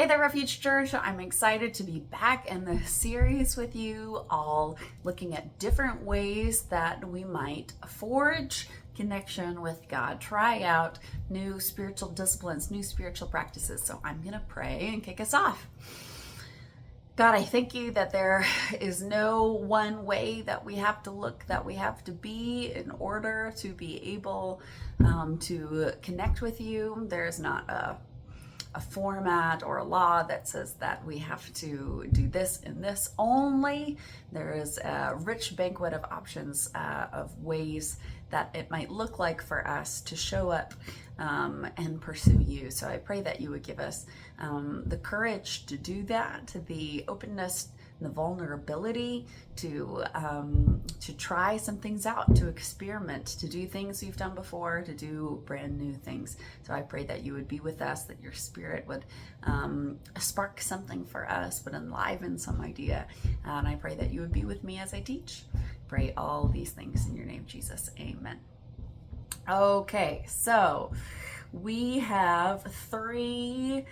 there, Refuge Church. I'm excited to be back in the series with you all, looking at different ways that we might forge connection with God, try out new spiritual disciplines, new spiritual practices. So I'm going to pray and kick us off. God, I thank you that there is no one way that we have to look, that we have to be in order to be able to connect with you. There is not a format or a law that says that we have to do this and this only. There is a rich banquet of options of ways that it might look like for us to show up and pursue you. So I pray that you would give us the courage to do that, the openness, the vulnerability to try some things out, to experiment, to do things you've done before, to do brand new things. So I pray that you would be with us, that your spirit would spark something for us, would enliven some idea. And I pray that you would be with me as I teach. Pray all these things in your name, Jesus. Amen. Okay, so we have three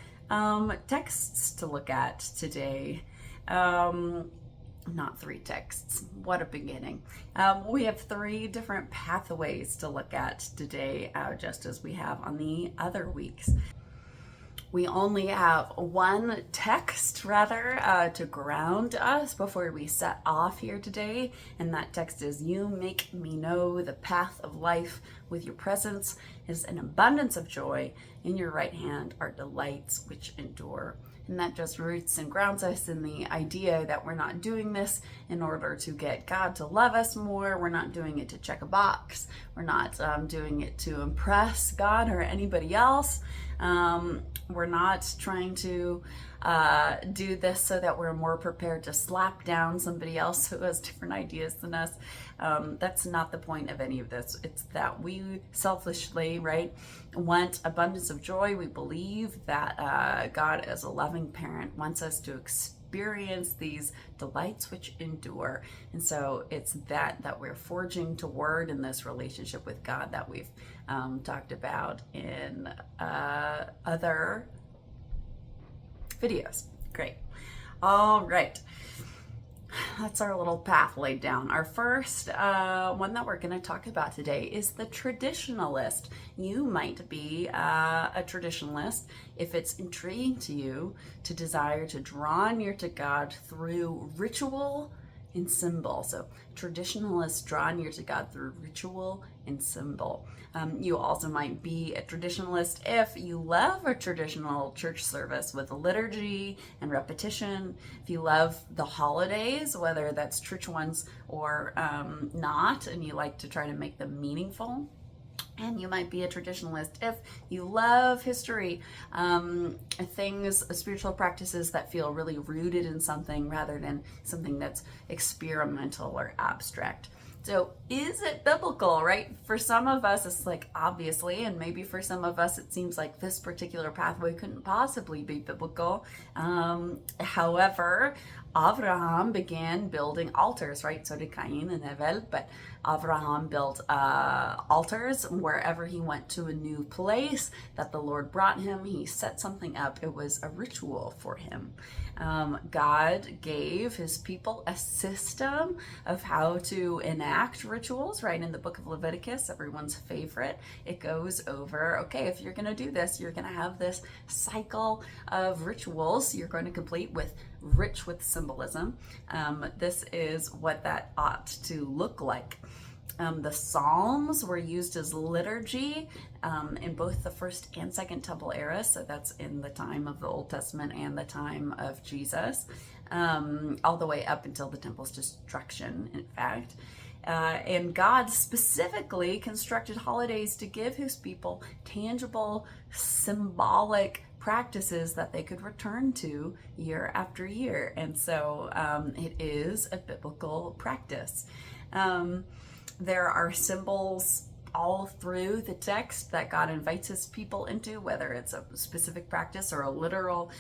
texts to look at today. Not three texts. What a beginning. We have three different pathways to look at today, just as we have on the other weeks. We only have one text, to ground us before we set off here today, and that text is, "You make me know the path of life. With your presence is an abundance of joy. In your right hand are delights which endure." And that just roots and grounds us in the idea that we're not doing this in order to get God to love us more. We're not doing it to check a box. We're not doing it to impress God or anybody else. We're not trying to do this so that we're more prepared to slap down somebody else who has different ideas than us. That's not the point of any of this. It's that we selfishly, want abundance of joy. We believe that God, as a loving parent, wants us to experience these delights which endure. And so it's that we're forging toward in this relationship with God that we've talked about in other videos. Great. All right. That's our little path laid down. Our first one that we're going to talk about today is the traditionalist. You might be a traditionalist if it's intriguing to you to desire to draw near to God through ritual and symbol. So traditionalists draw near to God through ritual and symbol. You also might be a traditionalist if you love a traditional church service with liturgy and repetition. If you love the holidays, whether that's church ones or not, and you like to try to make them meaningful. And you might be a traditionalist if you love history, spiritual practices that feel really rooted in something rather than something that's experimental or abstract. So is it biblical, right? For some of us, it's like, obviously, and maybe for some of us, it seems like this particular pathway couldn't possibly be biblical. However, Abraham began building altars, right? So did Cain and Elle, but Abraham built altars wherever he went to a new place that the Lord brought him. He set something up. It was a ritual for him. God gave his people a system of how to enact rituals, right? In the book of Leviticus, everyone's favorite, it goes over, okay, if you're going to do this, you're going to have this cycle of rituals you're going to complete rich with symbolism. This is what that ought to look like. The Psalms were used as liturgy in both the first and second temple eras. So that's in the time of the Old Testament and the time of Jesus, all the way up until the temple's destruction, in fact. And God specifically constructed holidays to give his people tangible, symbolic practices that they could return to year after year. And so it is a biblical practice. There are symbols all through the text that God invites his people into, whether it's a specific practice or a literal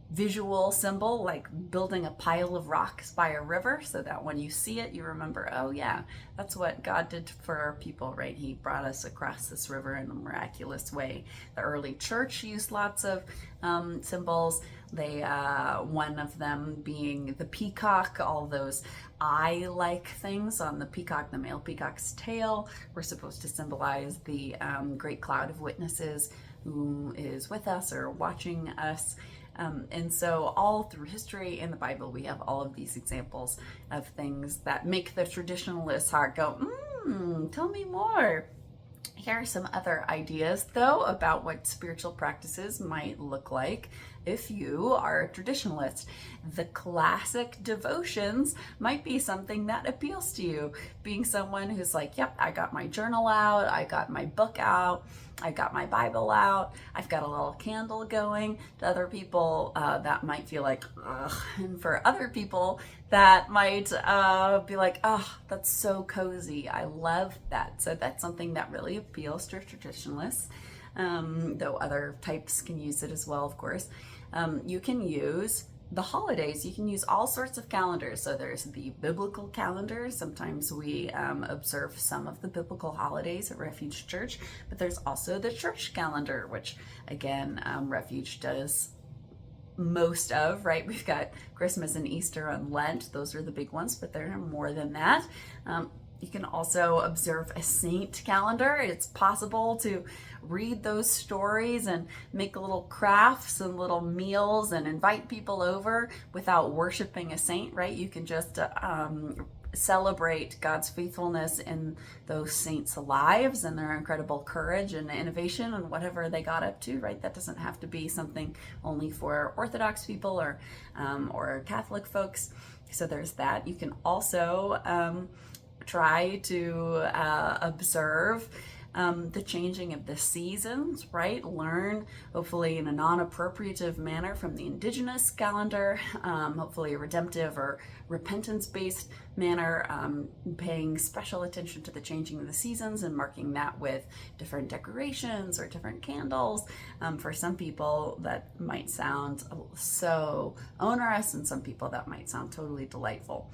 visual symbol, like building a pile of rocks by a river, so that when you see it, you remember, oh yeah, that's what God did for our people, right? He brought us across this river in a miraculous way. The early church used lots of symbols. They, one of them being the peacock, all those eye-like things on the peacock, the male peacock's tail, were supposed to symbolize the great cloud of witnesses who is with us or watching us. And so all through history in the Bible, we have all of these examples of things that make the traditionalist's heart go, tell me more. Here are some other ideas, though, about what spiritual practices might look like if you are a traditionalist. The classic devotions might be something that appeals to you. Being someone who's like, yep, I got my journal out, I got my book out, I got my Bible out, I've got a little candle going. To other people, that might feel like, ugh. And for other people, that might be like, oh, that's so cozy. I love that. So that's something that really appeals to traditionalists, though other types can use it as well, of course. You can use the holidays. You can use all sorts of calendars. So there's the biblical calendar. Sometimes we observe some of the biblical holidays at Refuge Church, but there's also the church calendar, which again, Refuge does most of, right? We've got Christmas and Easter and Lent. Those are the big ones, but there are more than that. You can also observe a saint calendar. It's possible to read those stories and make little crafts and little meals and invite people over without worshiping a saint, right? You can just celebrate God's faithfulness in those saints' lives and their incredible courage and innovation and whatever they got up to, right? That doesn't have to be something only for Orthodox people or Catholic folks. So there's that. You can also try to observe the changing of the seasons, right? Learn, hopefully in a non-appropriative manner, from the indigenous calendar, hopefully a redemptive or repentance-based manner, paying special attention to the changing of the seasons and marking that with different decorations or different candles. For some people, that might sound so onerous, and some people that might sound totally delightful.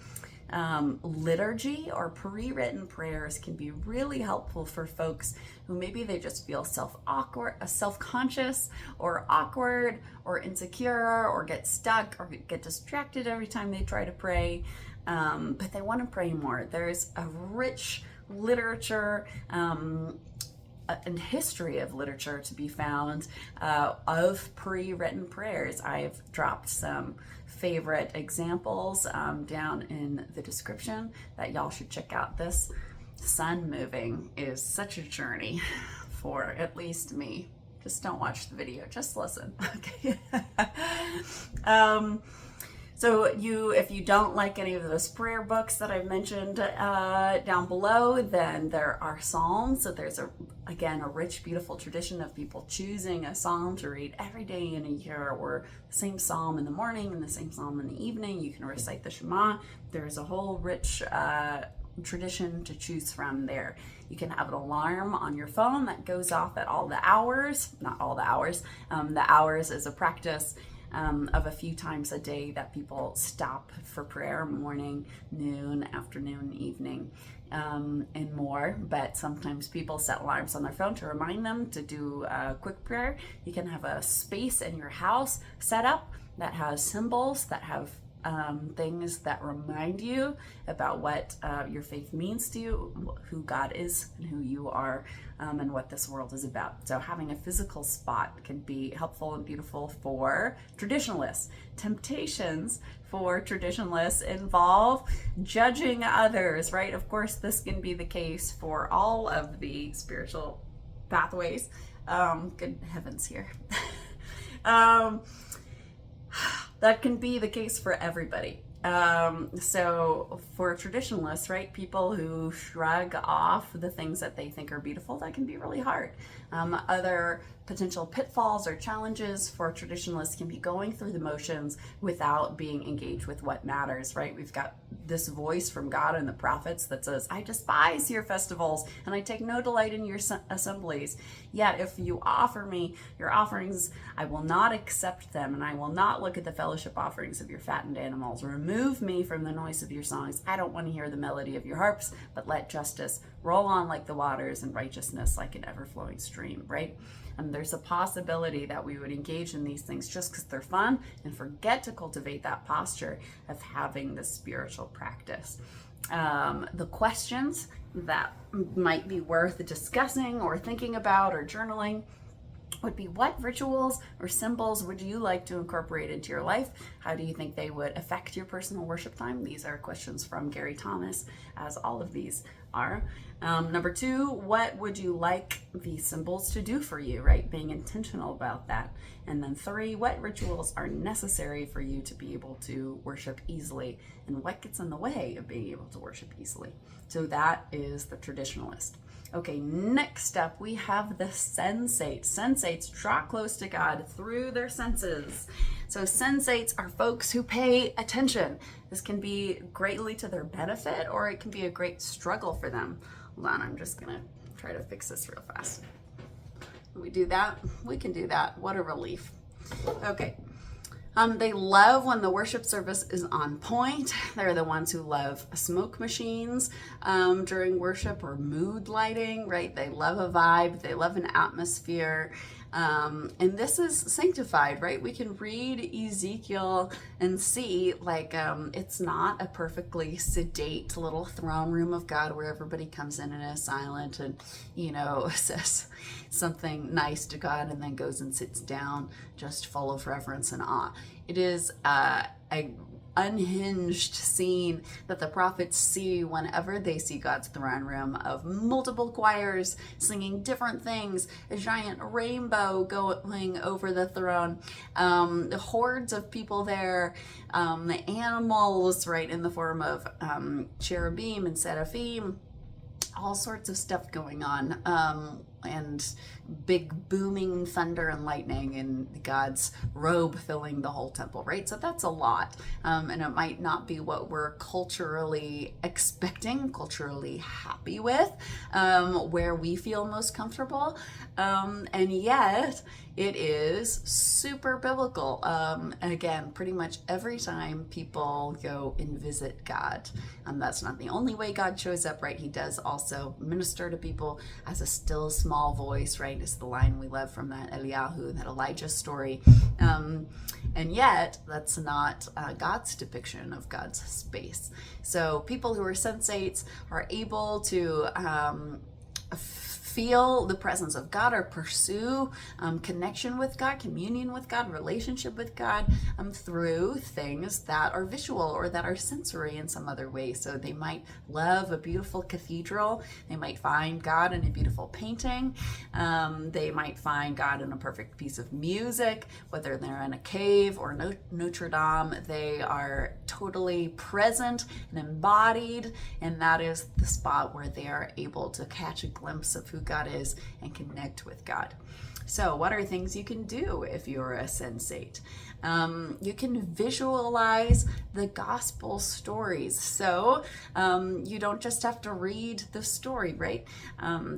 Liturgy or pre-written prayers can be really helpful for folks who maybe they just feel self-conscious or awkward or insecure or get stuck or get distracted every time they try to pray, but they want to pray more. There's a rich literature and history of literature to be found of pre-written prayers. I've dropped some favorite examples down in the description that y'all should check out. This sun moving is such a journey for at least me. Just don't watch the video, just listen. Okay. So if you don't like any of those prayer books that I've mentioned down below, then there are psalms. So there's again a rich, beautiful tradition of people choosing a psalm to read every day in a year, or the same psalm in the morning and the same psalm in the evening. You can recite the Shema. There's a whole rich tradition to choose from there. You can have an alarm on your phone that goes off at all the hours, not all the hours. The hours is a practice of a few times a day that people stop for prayer: morning, noon, afternoon, evening, and more. But sometimes people set alarms on their phone to remind them to do a quick prayer. You can have a space in your house set up that has symbols, that have things that remind you about what your faith means to you, who God is and who you are, and what this world is about. So having a physical spot can be helpful and beautiful for traditionalists. Temptations for traditionalists involve judging others, right? Of course, this can be the case for all of the spiritual pathways. Good heavens here. That can be the case for everybody. So for traditionalists, right, people who shrug off the things that they think are beautiful, that can be really hard. Other potential pitfalls or challenges for traditionalists can be going through the motions without being engaged with what matters, right? We've got this voice from God and the prophets that says, I despise your festivals and I take no delight in your assemblies. Yet if you offer me your offerings, I will not accept them, and I will not look at the fellowship offerings of your fattened animals. Remove me from the noise of your songs. I don't want to hear the melody of your harps, but let justice roll on like the waters and righteousness like an ever-flowing stream, right? And there's a possibility that we would engage in these things just because they're fun and forget to cultivate that posture of having this spiritual practice. The questions that might be worth discussing or thinking about or journaling would be, what rituals or symbols would you like to incorporate into your life? How do you think they would affect your personal worship time? These are questions from Gary Thomas, as all of these are. Number 2, what would you like these symbols to do for you, right? Being intentional about that. And then 3, what rituals are necessary for you to be able to worship easily, and what gets in the way of being able to worship easily? So that is the traditionalist. Okay, next up we have the sensates. Sensates draw close to God through their senses. So sensates are folks who pay attention. This can be greatly to their benefit, or it can be a great struggle for them. Hold on, I'm just gonna try to fix this real fast. Can we do that? We can do that. What a relief. Okay. They love when the worship service is on point. They're the ones who love smoke machines during worship, or mood lighting, right? They love a vibe. They love an atmosphere. And this is sanctified, right? We can read Ezekiel and see, like, it's not a perfectly sedate little throne room of God where everybody comes in and is silent and, says something nice to God and then goes and sits down, just full of reverence and awe. It is a unhinged scene that the prophets see whenever they see God's throne room, of multiple choirs singing different things, a giant rainbow going over the throne, the hordes of people there, the animals, right, in the form of cherubim and seraphim, all sorts of stuff going on, and big booming thunder and lightning, and God's robe filling the whole temple, right? So that's a lot, and it might not be what we're culturally expecting, culturally happy with, where we feel most comfortable, and yet it is super biblical. Again, pretty much every time people go and visit God, that's not the only way God shows up, right? He does also minister to people as a still small voice, right? Is the line we love from that that Elijah story. And yet that's not God's depiction of God's space. So people who are sensates are able to feel the presence of God, or pursue connection with God, communion with God, relationship with God, through things that are visual or that are sensory in some other way. So they might love a beautiful cathedral. They might find God in a beautiful painting. They might find God in a perfect piece of music, whether they're in a cave or Notre Dame. They are totally present and embodied, and that is the spot where they are able to catch a glimpse of who God is and connect with God. So what are things you can do if you're a sensate? You can visualize the gospel stories. So you don't just have to read the story, right?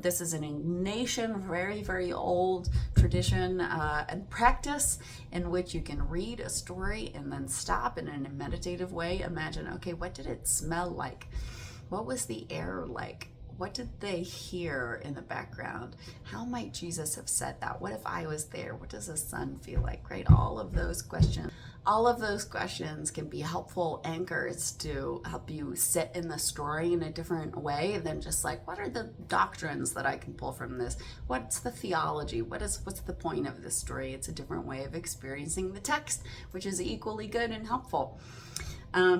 This is an Ignatian, very, very old tradition and practice in which you can read a story and then stop, and in a meditative way imagine, okay, what did it smell like? What was the air like? What did they hear in the background? How might Jesus have said that? What if I was there? What does the sun feel like, right? All of those questions can be helpful anchors to help you sit in the story in a different way than just like, what are the doctrines that I can pull from this? What's the theology? What's the point of this story? It's a different way of experiencing the text, which is equally good and helpful.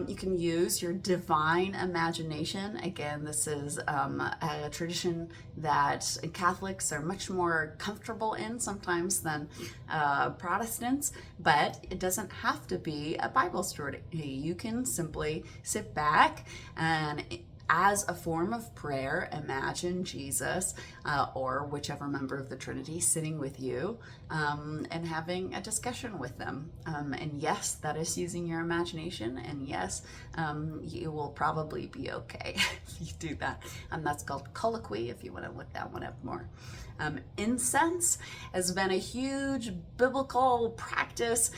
You can use your divine imagination. Again, this is a tradition that Catholics are much more comfortable in sometimes than Protestants, but it doesn't have to be a Bible story. You can simply sit back and as a form of prayer, imagine Jesus or whichever member of the Trinity sitting with you and having a discussion with them. And yes, that is using your imagination. And yes, you will probably be okay if you do that. That's called colloquy if you want to look that one up more. Incense has been a huge biblical practice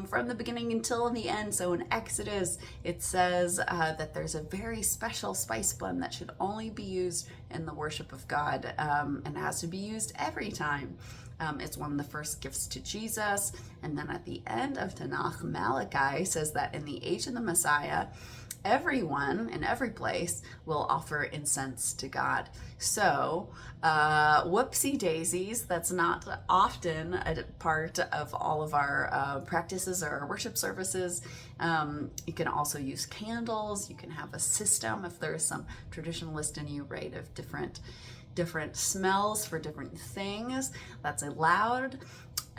from the beginning until the end. So in Exodus, it says that there's a very special spice blend that should only be used in the worship of God and has to be used every time. It's one of the first gifts to Jesus. And then at the end of Tanakh, Malachi says that in the age of the Messiah, everyone in every place will offer incense to God. So, whoopsie daisies, that's not often a part of all of our practices or our worship services. You can also use candles. You can have a system if there's some traditionalist in you, right, of different smells for different things. That's allowed.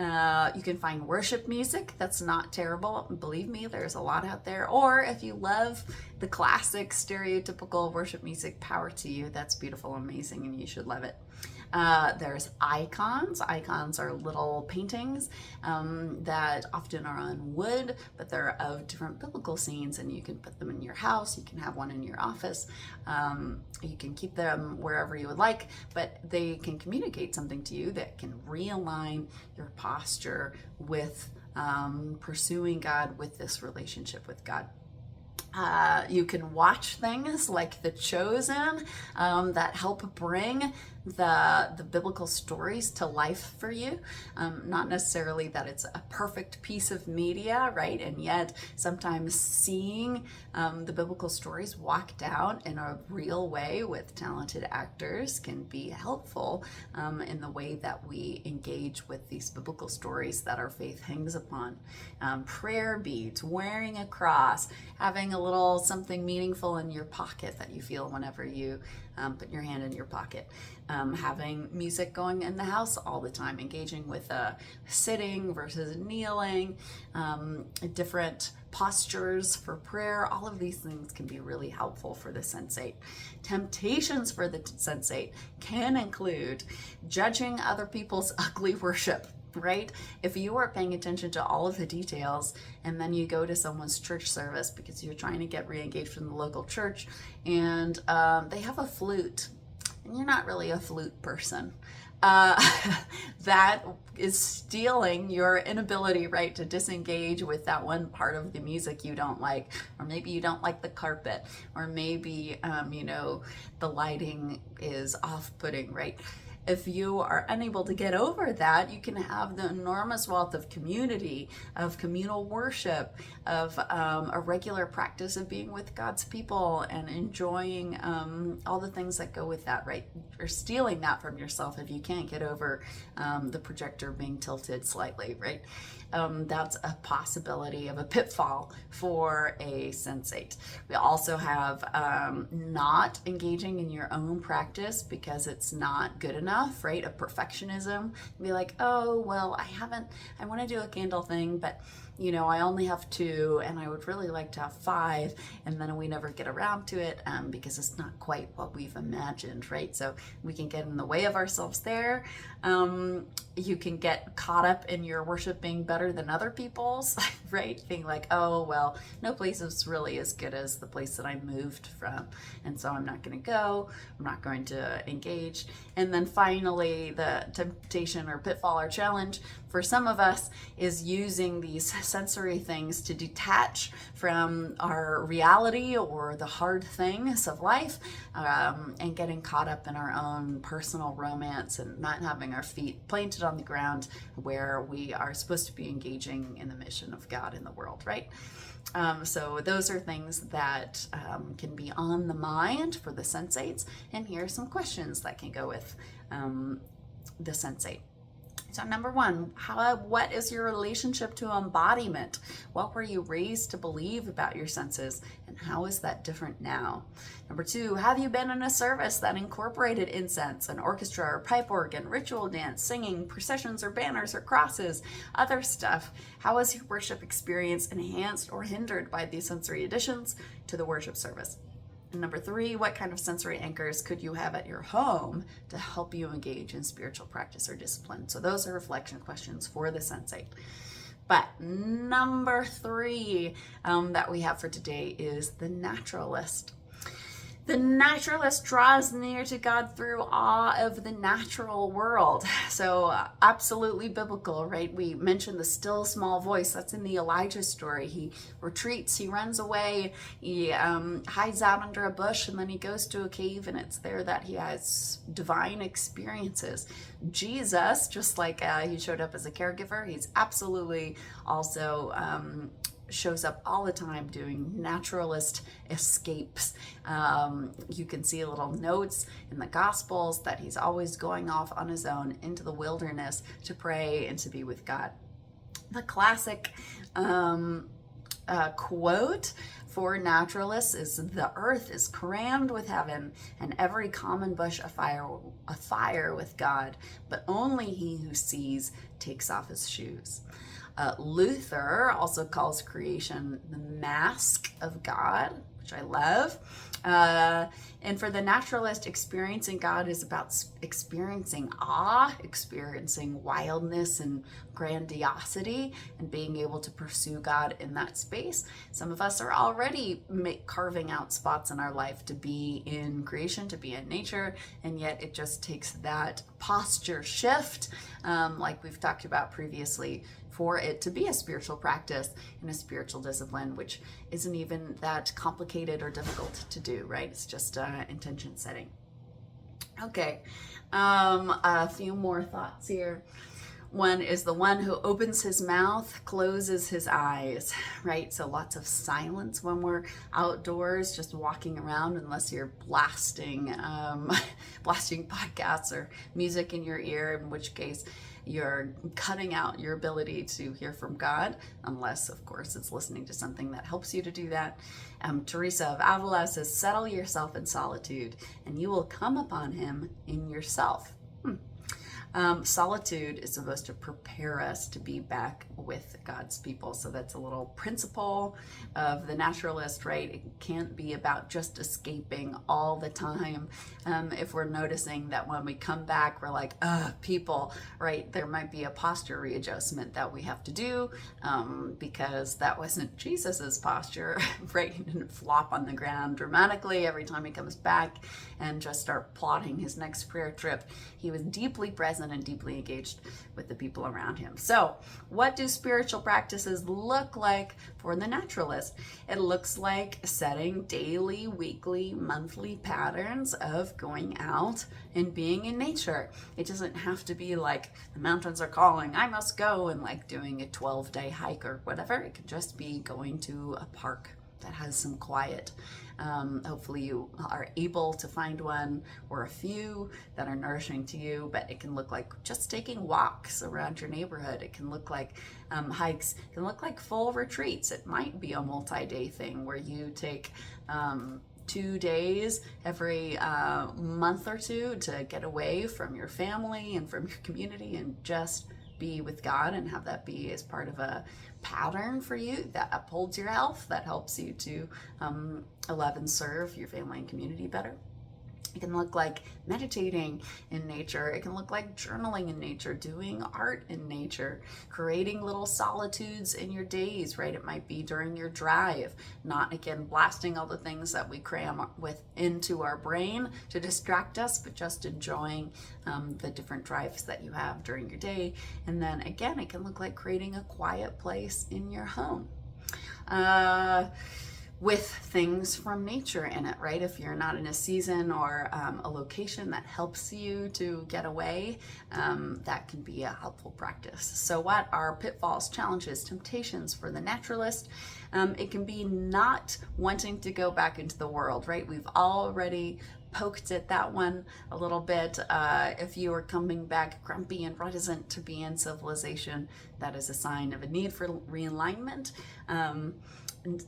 You can find worship music that's not terrible. Believe me, there's a lot out there. Or if you love the classic stereotypical worship music, power to you. That's beautiful, amazing, and you should love it. There's icons. Icons are little paintings that often are on wood, but they're of different biblical scenes, and you can put them in your house. You can have one in your office. You can keep them wherever you would like, but they can communicate something to you that can realign your posture with pursuing God, with this relationship with God. You can watch things like The Chosen that help bring the biblical stories to life for you. Not necessarily that it's a perfect piece of media, right? And yet sometimes seeing the biblical stories walked out in a real way with talented actors can be helpful in the way that we engage with these biblical stories that our faith hangs upon. Prayer beads, wearing a cross, having a little something meaningful in your pocket that you feel whenever you put your hand in your pocket. Having music going in the house all the time, engaging with sitting versus kneeling, different postures for prayer. All of these things can be really helpful for the sensate. Temptations for the sensate can include judging other people's ugly worship. Right? If you are paying attention to all of the details and then you go to someone's church service because you're trying to get re-engaged from the local church and they have a flute and you're not really a flute person, that is stealing your inability, right, to disengage with that one part of the music you don't like, or maybe you don't like the carpet, or maybe, the lighting is off-putting, right? If you are unable to get over that, you can have the enormous wealth of community, of communal worship, of a regular practice of being with God's people and enjoying all the things that go with that, right? You're stealing that from yourself if you can't get over the projector being tilted slightly, right? That's a possibility of a pitfall for a sensate. We also have not engaging in your own practice because it's not good enough, right? A perfectionism. Be like, oh, well, I want to do a candle thing, but I only have 2 and I would really like to have 5, and then we never get around to it because it's not quite what we've imagined, right? So we can get in the way of ourselves there. You can get caught up in your worship being better than other people's, right? Being like, oh, well, no place is really as good as the place that I moved from, and so I'm not going to go, I'm not going to engage. And then finally, the temptation or pitfall or challenge for some of us is using these sensory things to detach from our reality or the hard things of life, and getting caught up in our own personal romance and not having our feet planted on the ground where we are supposed to be engaging in the mission of God in the world, right? So those are things that can be on the mind for the sensates, and here are some questions that can go with the sensate. So number 1, what is your relationship to embodiment? What were you raised to believe about your senses, and how is that different now? Number 2, have you been in a service that incorporated incense, an orchestra or pipe organ, ritual dance, singing, processions or banners or crosses, other stuff? How was your worship experience enhanced or hindered by these sensory additions to the worship service? And number 3, what kind of sensory anchors could you have at your home to help you engage in spiritual practice or discipline? So those are reflection questions for the sensate. But number 3 that we have for today is the naturalist. The naturalist draws near to God through awe of the natural world. So absolutely biblical, right? We mentioned the still small voice. That's in the Elijah story. He retreats, he runs away, he hides out under a bush, and then he goes to a cave, and it's there that he has divine experiences. Jesus, just like he showed up as a caregiver, he's absolutely also shows up all the time doing naturalist escapes. You can see little notes in the Gospels that he's always going off on his own into the wilderness to pray and to be with God. The classic quote for naturalists is, "The earth is crammed with heaven, and every common bush afire with God, but only he who sees takes off his shoes." Luther also calls creation the mask of God, which I love. And for the naturalist, experiencing God is about experiencing awe, experiencing wildness and grandiosity, and being able to pursue God in that space. Some of us are already carving out spots in our life to be in creation, to be in nature, and yet it just takes that posture shift, like we've talked about previously, for it to be a spiritual practice and a spiritual discipline, which isn't even that complicated or difficult to do, right? It's just intention setting. Okay, a few more thoughts here. One is the one who opens his mouth, closes his eyes, right? So lots of silence when we're outdoors, just walking around, unless you're blasting podcasts or music in your ear, in which case you're cutting out your ability to hear from God, unless, of course, it's listening to something that helps you to do that. Teresa of Avila says, "Settle yourself in solitude, and you will come upon him in yourself." Solitude is supposed to prepare us to be back with God's people. So that's a little principle of the naturalist, right? It can't be about just escaping all the time. If we're noticing that when we come back, we're like, people, right? There might be a posture readjustment that we have to do because that wasn't Jesus's posture, right? He didn't flop on the ground dramatically every time he comes back and just start plotting his next prayer trip. He was deeply present and deeply engaged with the people around him. So what do spiritual practices look like for the naturalist? It looks like setting daily, weekly, monthly patterns of going out and being in nature. It doesn't have to be like the mountains are calling, I must go, and like doing a 12-day hike or whatever. It could just be going to a park that has some quiet. Hopefully you are able to find one or a few that are nourishing to you, but it can look like just taking walks around your neighborhood. It can look like hikes. It can look like full retreats. It might be a multi-day thing where you take 2 days every month or two to get away from your family and from your community and just be with God, and have that be as part of a pattern for you that upholds your health, that helps you to love and serve your family and community better. It can look like meditating in nature. It can look like journaling in nature, doing art in nature, creating little solitudes in your days, right? It might be during your drive, not again blasting all the things that we cram into our brain to distract us, but just enjoying the different drives that you have during your day. And then again, it can look like creating a quiet place in your home. With things from nature in it, right? If you're not in a season or a location that helps you to get away, that can be a helpful practice. So what are pitfalls, challenges, temptations for the naturalist? It can be not wanting to go back into the world, right? We've already poked at that one a little bit. If you are coming back grumpy and reticent to be in civilization, that is a sign of a need for realignment.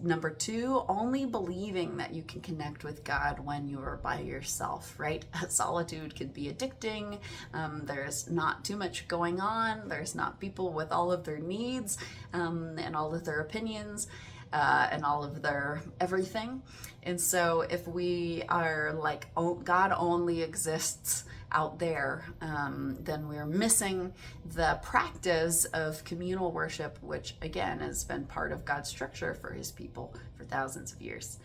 Number 2, only believing that you can connect with God when you are by yourself, right? Solitude can be addicting. There's not too much going on. There's not people with all of their needs and all of their opinions. and all of their everything. And so if we are like, oh, God only exists out there, then we're missing the practice of communal worship, which again has been part of God's structure for his people for thousands of years.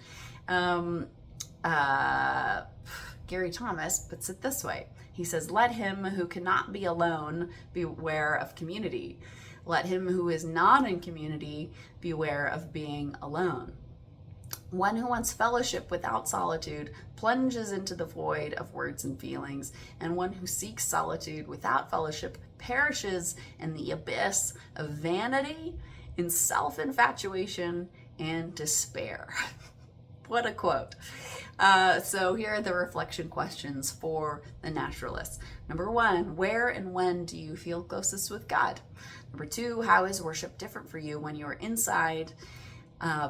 Gary Thomas puts it this way. He says, let him who cannot be alone beware of community. Let him who is not in community beware of being alone. One who wants fellowship without solitude plunges into the void of words and feelings, and one who seeks solitude without fellowship perishes in the abyss of vanity, in self-infatuation, and despair. What a quote. So here are the reflection questions for the naturalist. Number 1, where and when do you feel closest with God? Number 2, how is worship different for you when you're inside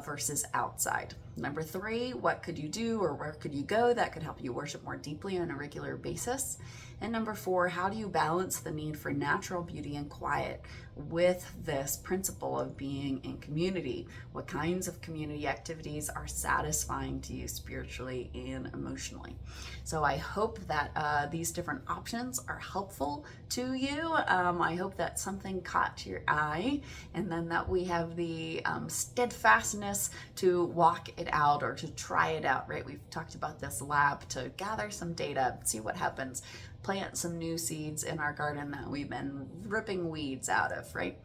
versus outside? Number 3, what could you do or where could you go that could help you worship more deeply on a regular basis? And number 4, how do you balance the need for natural beauty and quiet with this principle of being in community? What kinds of community activities are satisfying to you spiritually and emotionally? So I hope that these different options are helpful to you. I hope that something caught your eye, and then that we have the steadfastness to walk it out or to try it out, right? We've talked about this lab to gather some data, see what happens, plant some new seeds in our garden that we've been ripping weeds out of, right?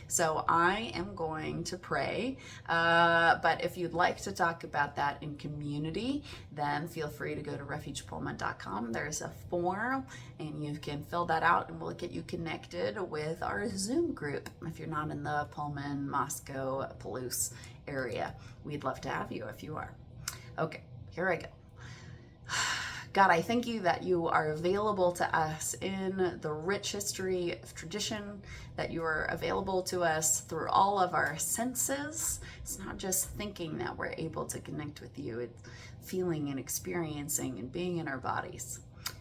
So I am going to pray, but if you'd like to talk about that in community, then feel free to go to refugepullman.com. There's a form and you can fill that out and we'll get you connected with our Zoom group if you're not in the Pullman, Moscow, Palouse area. We'd love to have you if you are. Okay, here I go. God, I thank you that you are available to us in the rich history of tradition, that you are available to us through all of our senses. It's not just thinking that we're able to connect with you, it's feeling and experiencing and being in our bodies.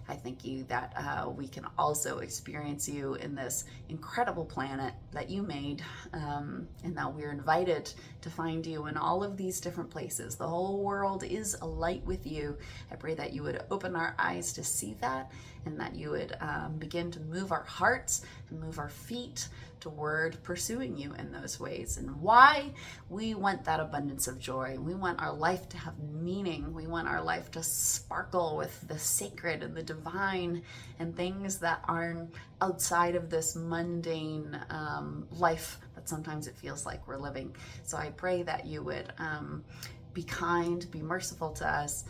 I thank you that we can also experience you in this incredible planet that you made, and that we're invited to find you in all of these different places. The whole world is alight with you. I pray that you would open our eyes to see that, and that you would begin to move our hearts and move our feet toward pursuing you in those ways. And why? We want that abundance of joy. We want our life to have meaning. We want our life to sparkle with the sacred and the divine and things that aren't outside of this mundane life that sometimes it feels like we're living. So I pray that you would be kind, be merciful to us,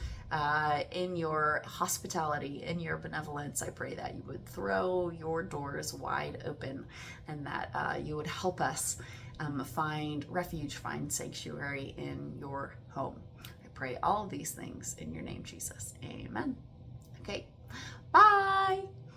in your hospitality, in your benevolence. I pray that you would throw your doors wide open, and that you would help us find refuge, find sanctuary in your home. I pray all of these things in your name, Jesus. Amen. Okay, bye.